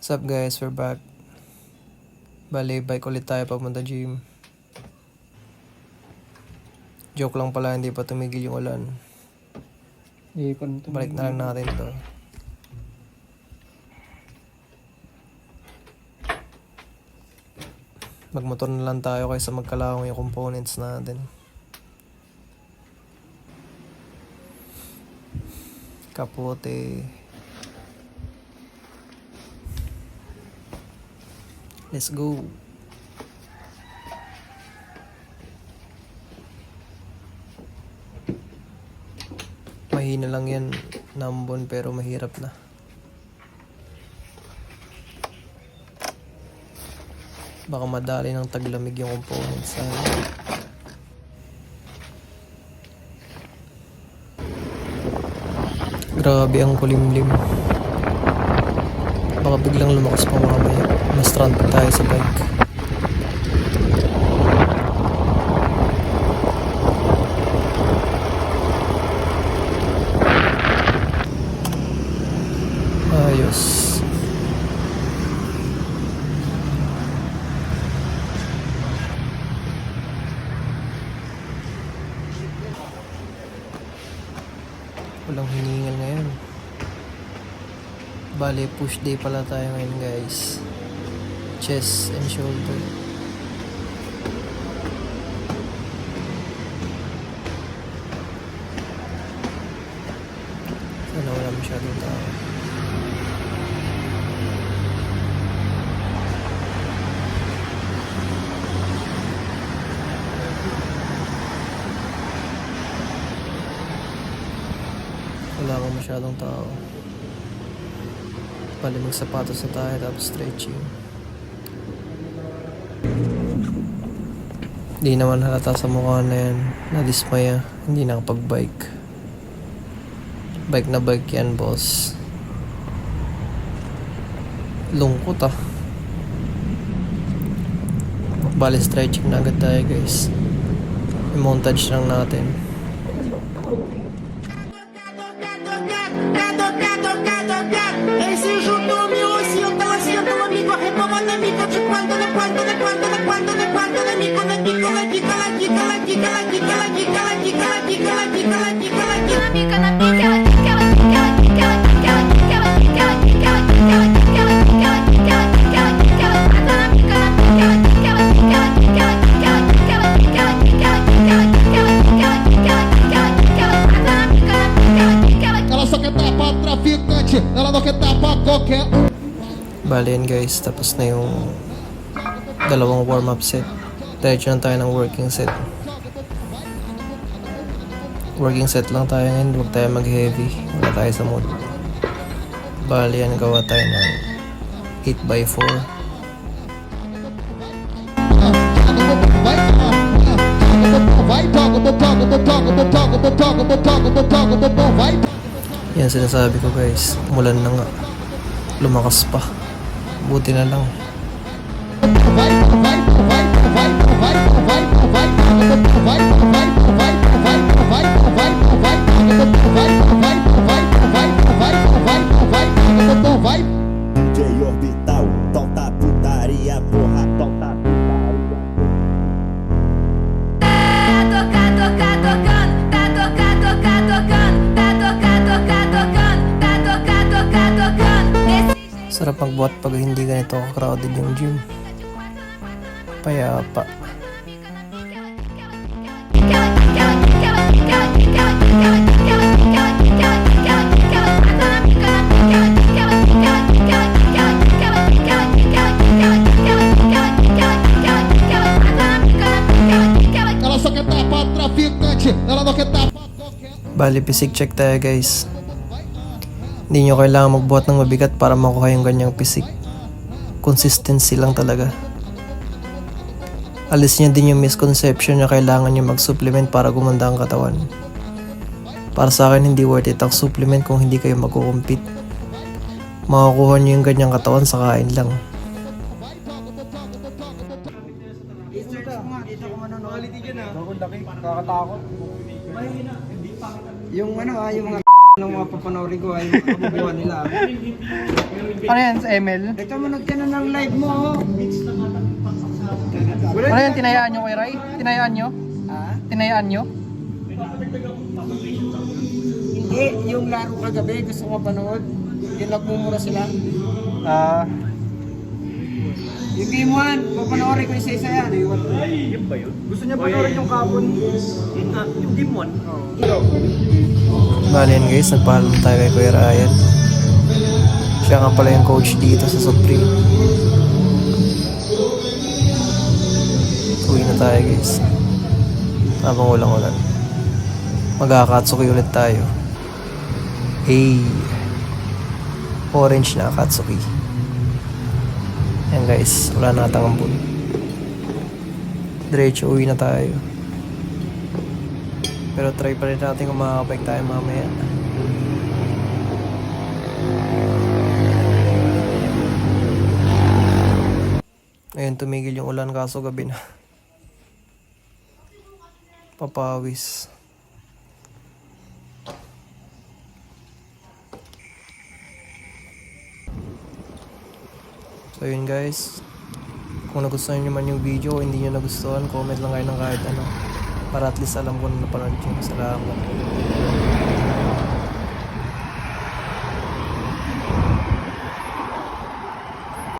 What's up guys, we're back. Bale, bike ulit tayo papunta gym. Joke lang pala, hindi pa tumigil yung ulan. Balik na lang natin to. Magmotor na lang tayo kaysa magkalawang yung components natin. Kapote. Let's go. Mahina lang yan, nambon, pero mahirap na. Baka madali ng taglamig yung components na. Grabe ang kulimlim. Baka biglang lumakas pa mamaya. Ma-strand tayo sa bike. Ayos. Walang hiningal ngayon. Bale, push day pala tayo ngayon guys. Chest and shoulder. Sana wala masyadong tao. Wala akong masyadong tao. Bale, magsapatos na tayo tapos stretching. Hindi naman halata sa mukha na yan. Nadismaya. Hindi nakapag-bike. Bike na bike yan, boss. Lungkot ah. Bale, stretching na agad tayo guys. I-montage lang natin. Bale yan guys, tapos na yung dalawang warm-up set. Diretso lang tayo ng working set. Working set lang tayo ngayon, huwag tayo mag-heavy. Wala tayo sa mood. Bale yan, gawa tayo ng 8x4. Yan sinasabi ko guys, umulan na nga. Lumakas pa. Buti na lang. DJ Orbital, solta putaria, porra, solta putaria. Sarap magbuhat pag hindi ganito ka-crowded yung gym. Payapa. Bali, physique check tayo guys. Hindi nyo kailangan magbuhat ng mabigat para makuha yung ganyang physique. Consistency lang talaga. Alis nyo din yung misconception na kailangan nyo mag-supplement para gumanda ang katawan. Para sa akin, hindi worth it ang supplement kung hindi kayo magkukumpit. Makakuha nyo yung ganyang katawan sa kain lang. Yung ano yung mga Anong mga papanoorin ko ay makabubuhan nila. Ano yan sa ML? Ito, manood ka na ng live mo. Ano yan, tinayaan nyo kay Rai? Tinayaan nyo? Ha? Tinayaan nyo? Hindi, yung laro kagabi, gusto ko mapanood. Yung nagmumura sila. Ah, Yung Game 1, papanoorin ko isa-isa yan. Yun ba yun? Gusto niya panoorin yung kapon. Yung Game 1? Bali yan guys, nagpaalam tayo kay Kuya Ryan. Siya nga pala yung coach dito sa Supreme. Uwi na tayo guys. Habang ulang-ulan. Magkakatsuki ulit tayo. Hey! Orange na Akatsuki. Yan guys, wala na atang ambun. Diretso uwi na tayo. Pero try pa rin natin kung makakapag tayo mamaya. Ngayon tumigil yung ulan kaso gabi na. Papawis. So yun guys, kung nagustuhan nyo man yung video o hindi nyo nagustuhan, comment lang kayo ng kahit ano para at least alam ko na napanood nyo. Salamat.